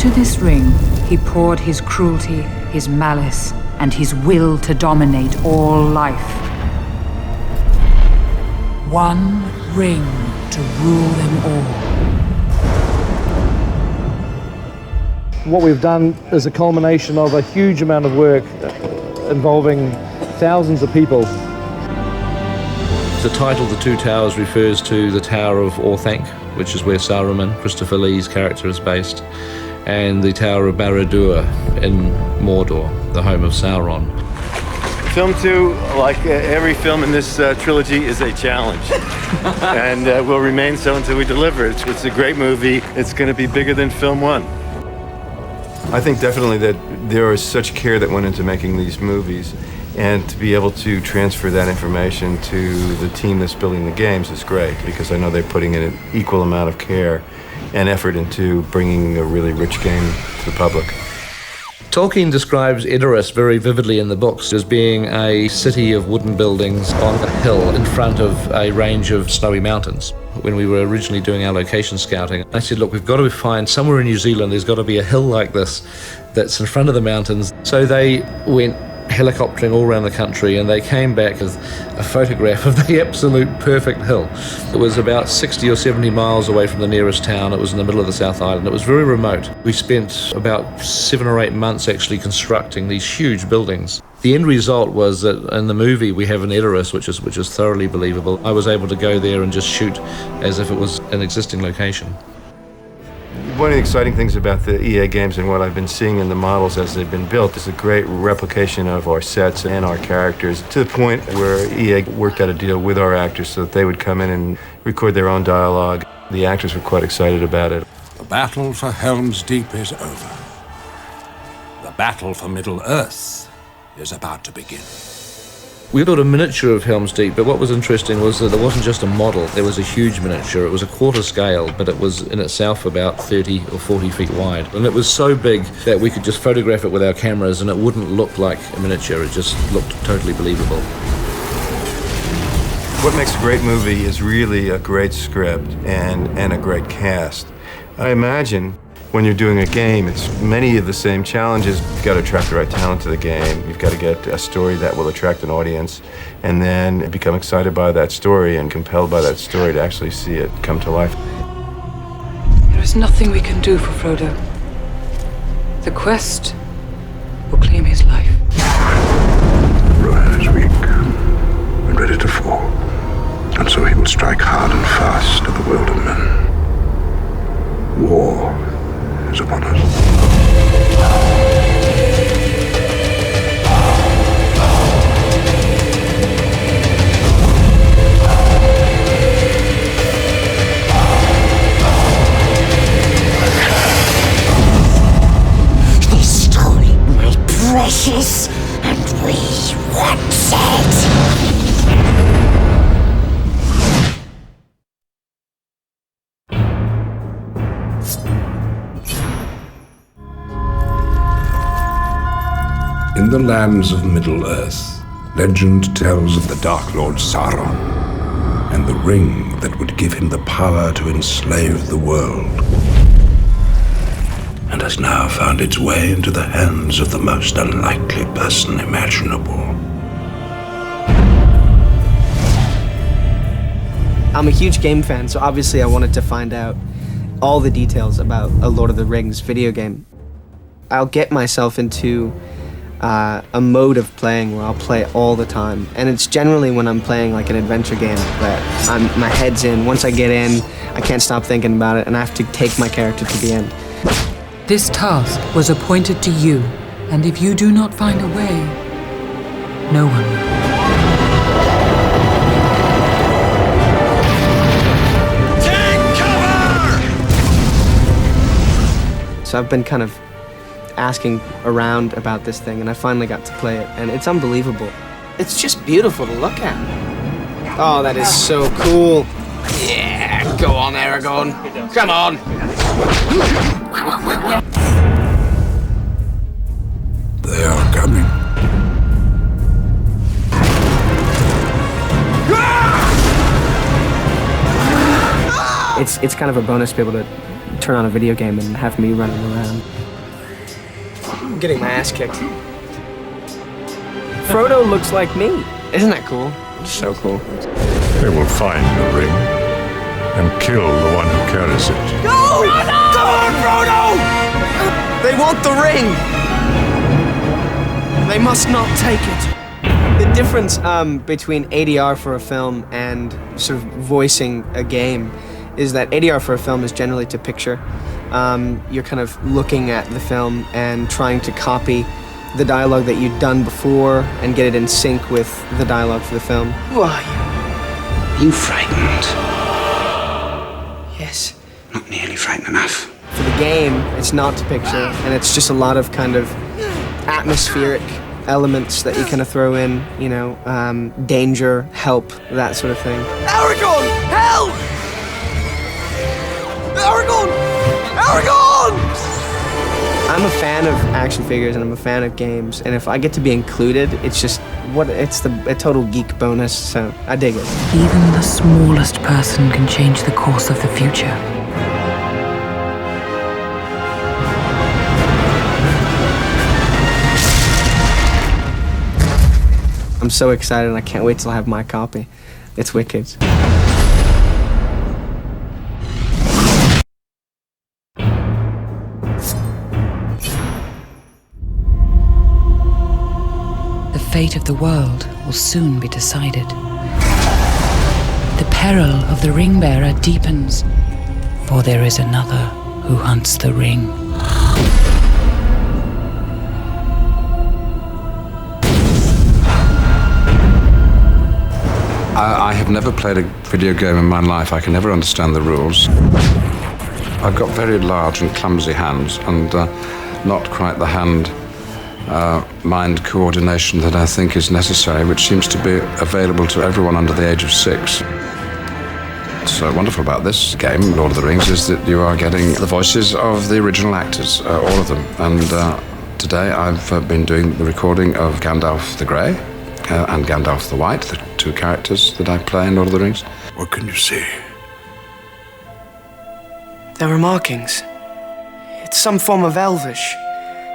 Into this ring, he poured his cruelty, his malice, and his will to dominate all life. One ring to rule them all. What we've done is a culmination of a huge amount of work involving thousands of people. The title, The Two Towers, refers to the Tower of Orthanc, which is where Saruman, Christopher Lee's character, is based, and the Tower of Barad-dûr in Mordor, the home of Sauron. Film 2, like every film in this trilogy, is a challenge. And will remain so until we deliver it. It's a great movie. It's going to be bigger than film 1. I think definitely that there is such care that went into making these movies, and to be able to transfer that information to the team that's building the games is great, because I know they're putting in an equal amount of care and effort into bringing a really rich game to the public. Tolkien describes Edoras very vividly in the books as being a city of wooden buildings on a hill in front of a range of snowy mountains. When we were originally doing our location scouting, I said, look, we've got to find somewhere in New Zealand, there's got to be a hill like this that's in front of the mountains. So they went helicoptering all around the country, and they came back with a photograph of the absolute perfect hill. It was about 60 or 70 miles away from the nearest town. It was in the middle of the South Island. It was very remote. We spent about 7 or 8 months actually constructing these huge buildings. The end result was that in the movie we have an Edoras, which is thoroughly believable. I was able to go there and just shoot as if it was an existing location. One of the exciting things about the EA games and what I've been seeing in the models as they've been built is a great replication of our sets and our characters, to the point where EA worked out a deal with our actors so that they would come in and record their own dialogue. The actors were quite excited about it. The battle for Helm's Deep is over. The battle for Middle-earth is about to begin. We built a miniature of Helm's Deep, but what was interesting was that there wasn't just a model, there was a huge miniature. It was a quarter scale, but it was in itself about 30 or 40 feet wide. And it was so big that we could just photograph it with our cameras and it wouldn't look like a miniature, it just looked totally believable. What makes a great movie is really a great script and a great cast. I imagine when you're doing a game, it's many of the same challenges. You've got to attract the right talent to the game. You've got to get a story that will attract an audience, and then become excited by that story and compelled by that story to actually see it come to life. There is nothing we can do for Frodo. The quest will claim his life. Rohan is weak and ready to fall, and so he will strike hard and fast at the world of men. War is upon us. They stole my precious, and we want it. In the lands of Middle-earth, legend tells of the Dark Lord Sauron and the ring that would give him the power to enslave the world, and has now found its way into the hands of the most unlikely person imaginable. I'm a huge game fan, so obviously I wanted to find out all the details about a Lord of the Rings video game. I'll get myself into a mode of playing where I'll play all the time, and it's generally when I'm playing like an adventure game that my head's in. Once I get in, I can't stop thinking about it, and I have to take my character to the end. This task was appointed to you, and if you do not find a way, no one will. Take cover! So I've been kind of asking around about this thing, and I finally got to play it, and it's unbelievable. It's just beautiful to look at. Oh, that is so cool. Yeah, go on, Aragorn. Come on. They are coming. It's kind of a bonus to be able to turn on a video game and have me running around. I'm getting my ass kicked. Frodo looks like me. Isn't that cool? So cool. They will find the ring and kill the one who carries it. Go! Come on, Frodo! They want the ring! They must not take it. The difference between ADR for a film and sort of voicing a game is that ADR for a film is generally to picture. You're kind of looking at the film and trying to copy the dialogue that you'd done before and get it in sync with the dialogue for the film. Who are you? You frightened? Yes. Not nearly frightened enough. For the game, it's not to picture, and it's just a lot of kind of atmospheric elements that you kind of throw in, you know, danger, help, that sort of thing. Aragorn! Help! Aragorn! Aragorn! I'm a fan of action figures and I'm a fan of games, and if I get to be included, it's just a total geek bonus, so I dig it. Even the smallest person can change the course of the future. I'm so excited and I can't wait till I have my copy. It's wicked. The fate of the world will soon be decided. The peril of the ring-bearer deepens, for there is another who hunts the ring. I have never played a video game in my life. I can never understand the rules. I've got very large and clumsy hands and not quite the hand-mind coordination that I think is necessary, which seems to be available to everyone under the age of 6. What's wonderful about this game, Lord of the Rings, is that you are getting the voices of the original actors, all of them. And today I've been doing the recording of Gandalf the Grey and Gandalf the White, the 2 characters that I play in Lord of the Rings. What can you see? There are markings. It's some form of Elvish.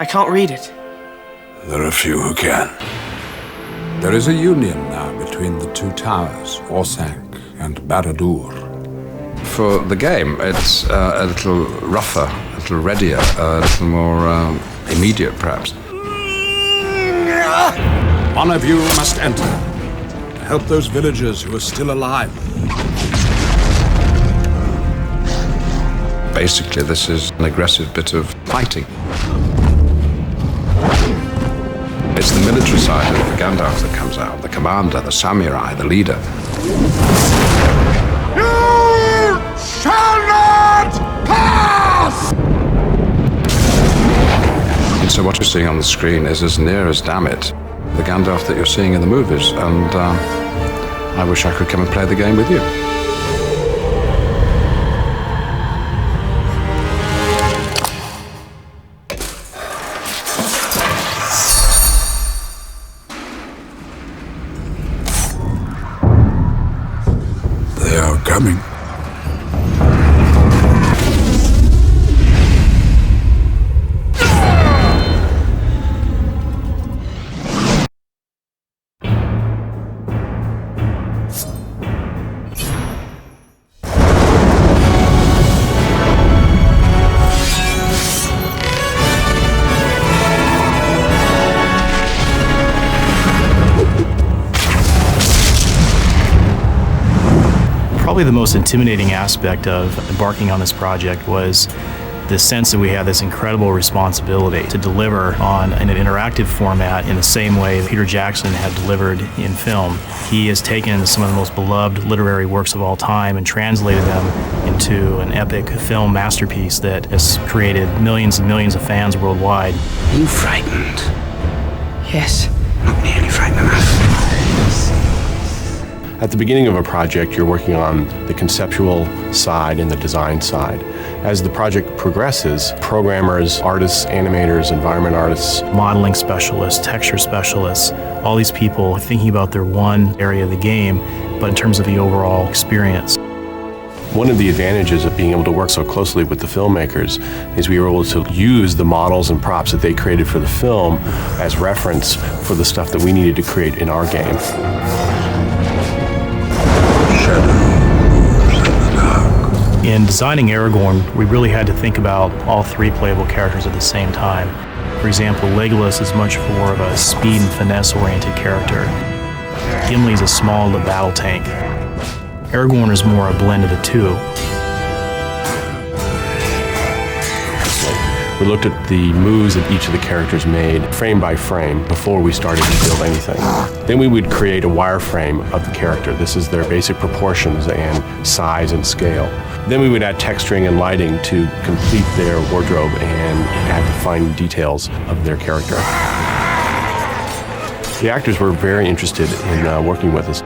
I can't read it. There are few who can. There is a union now between the 2 towers, Orsank and Barad-dûr. For the game, it's a little rougher, a little readier, a little more immediate, perhaps. One of you must enter to help those villagers who are still alive. Basically, this is an aggressive bit of fighting. It's the military side of Gandalf that comes out, the commander, the samurai, the leader. You shall not pass! And so what you're seeing on the screen is as near as, damn it, the Gandalf that you're seeing in the movies. And I wish I could come and play the game with you. They are coming. Probably the most intimidating aspect of embarking on this project was the sense that we had this incredible responsibility to deliver on an interactive format in the same way that Peter Jackson had delivered in film. He has taken some of the most beloved literary works of all time and translated them into an epic film masterpiece that has created millions and millions of fans worldwide. You frightened? Yes. Not nearly frightened enough. At the beginning of a project, you're working on the conceptual side and the design side. As the project progresses, programmers, artists, animators, environment artists, modeling specialists, texture specialists, all these people thinking about their one area of the game, but in terms of the overall experience. One of the advantages of being able to work so closely with the filmmakers is we were able to use the models and props that they created for the film as reference for the stuff that we needed to create in our game. In designing Aragorn, we really had to think about all three playable characters at the same time. For example, Legolas is much more of a speed and finesse-oriented character. Gimli's a small battle tank. Aragorn is more a blend of the two. We looked at the moves that each of the characters made, frame by frame, before we started to build anything. Then we would create a wireframe of the character. This is their basic proportions and size and scale. Then we would add texturing and lighting to complete their wardrobe and add the fine details of their character. The actors were very interested in working with us.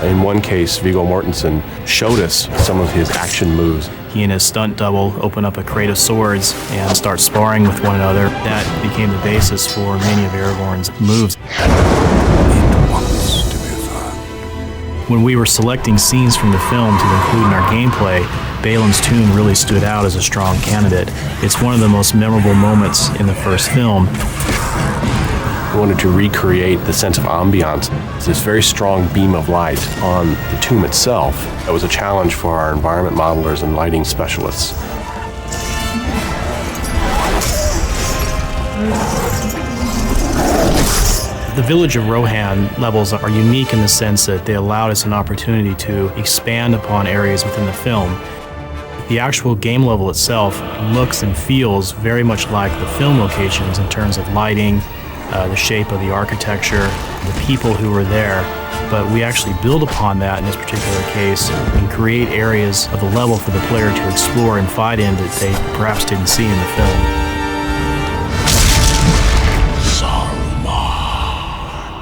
In one case, Viggo Mortensen showed us some of his action moves. He and his stunt double open up a crate of swords and start sparring with one another. That became the basis for many of Aragorn's moves. When we were selecting scenes from the film to include in our gameplay, Balin's tomb really stood out as a strong candidate. It's one of the most memorable moments in the first film. We wanted to recreate the sense of ambiance. It's this very strong beam of light on the tomb itself. That was a challenge for our environment modelers and lighting specialists. The village of Rohan levels are unique in the sense that they allowed us an opportunity to expand upon areas within the film. The actual game level itself looks and feels very much like the film locations in terms of lighting, the shape of the architecture, the people who were there, but we actually build upon that in this particular case and create areas of the level for the player to explore and fight in that they perhaps didn't see in the film.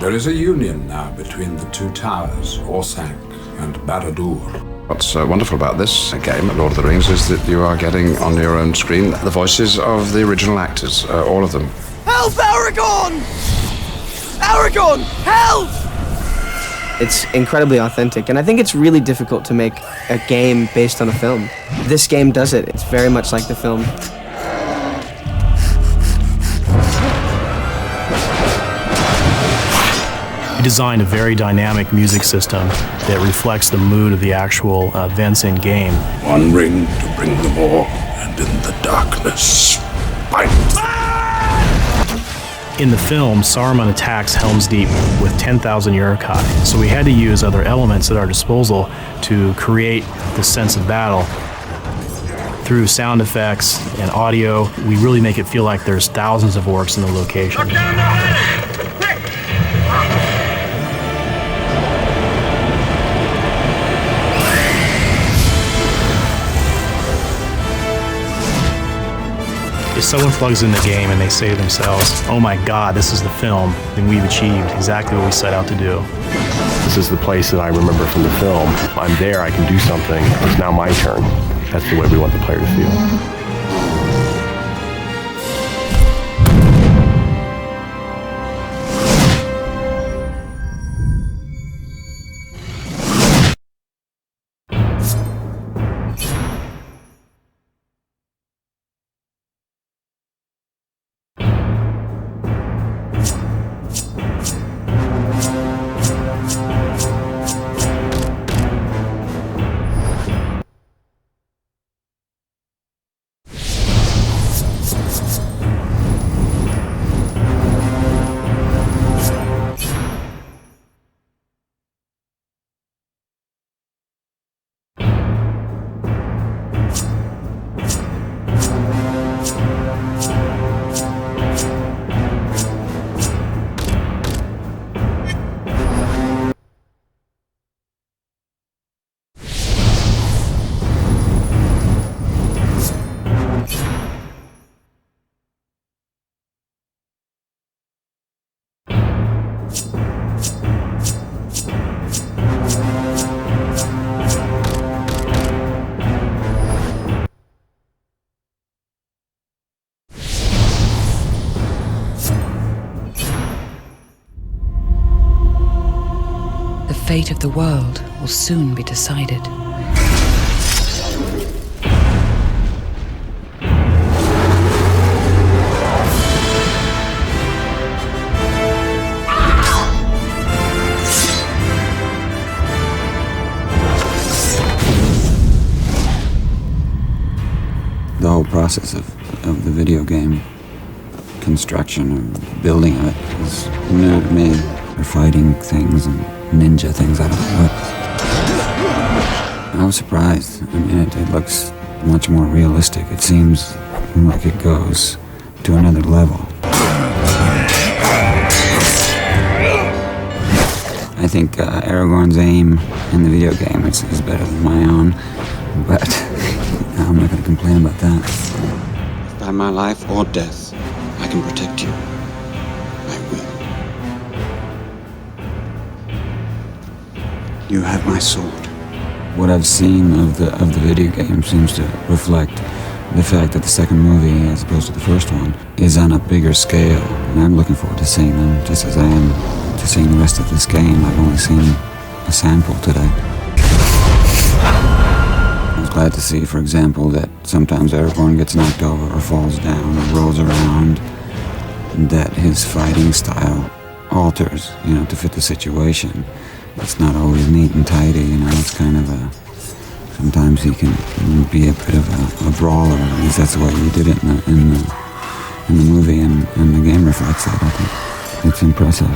There is a union now between the two towers, Orthanc and Barad-dûr. What's wonderful about this game, Lord of the Rings, is that you are getting on your own screen the voices of the original actors, all of them. Help, Aragorn! Aragorn, help! It's incredibly authentic, and I think it's really difficult to make a game based on a film. This game does it. It's very much like the film. We designed a very dynamic music system that reflects the mood of the actual events in game. One ring to bring them all, and in the darkness, fight. In the film, Saruman attacks Helm's Deep with 10,000 Uruk-hai, so we had to use other elements at our disposal to create the sense of battle. Through sound effects and audio, we really make it feel like there's thousands of orcs in the location. If someone plugs in the game and they say to themselves, oh my god, this is the film, then we've achieved exactly what we set out to do. This is the place that I remember from the film. I'm there, I can do something. It's now my turn. That's the way we want the player to feel. fate of the world will soon be decided. The whole process of the video game construction or building of it is new to me. They're fighting things and ninja things. I don't know what. I was surprised. I mean, it looks much more realistic. It seems like it goes to another level. I think Aragorn's aim in the video game is better than my own, but I'm not going to complain about that. By my life or death, I can protect you. I will. You have my sword. What I've seen of the video game seems to reflect the fact that the second movie, as opposed to the first one, is on a bigger scale. And I'm looking forward to seeing them, just as I am to seeing the rest of this game. I've only seen a sample today. I was glad to see, for example, that sometimes Aragorn gets knocked over or falls down or rolls around, that his fighting style alters, to fit the situation. It's not always neat and tidy, it's kind of sometimes he can be a bit of a brawler. At least that's the way he did it in the movie, and the game reflects that. I think it's impressive.